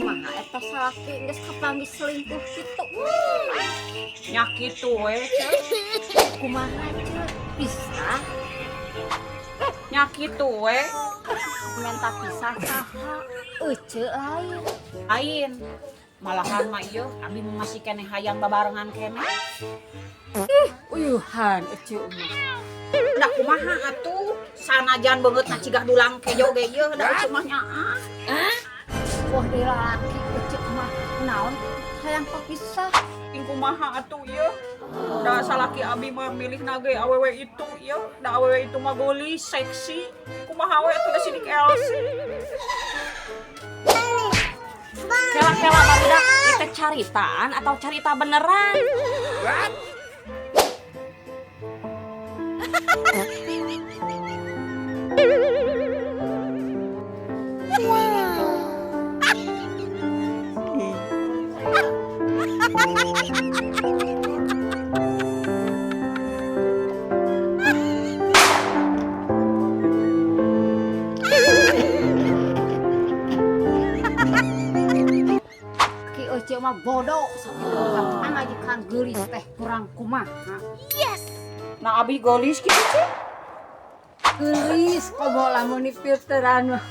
kumaha eta salaki geus kapanggih selingkuh kitu. Nya kitu we Kumaha ce pisah nya kitu we menta pisah saha euceu lain. lain malahan mah ieu abi masih keneh hayang babarengan keneh. Uyuhan euceu mah. Da kumaha atuh sanajan beungeut na cigah dulang kejo ge ieu da euceu mah nyaah. Wah ieu lalaki euceu mah naon hayang papisah. Ting kumaha atuh ieu da salaki abi mah milih nage awewe itu ieu da awewe itu mah geulis seksi kumaha we atuh da sidik Elsi. Kela-kela barudak itu caritaan atau cerita beneran? Ki euceu mah bodoh sakitu orang majikan geulis teh kurang kumaha. Nah abi geulis kitu sih. Geulis komo lamun di filteran mah.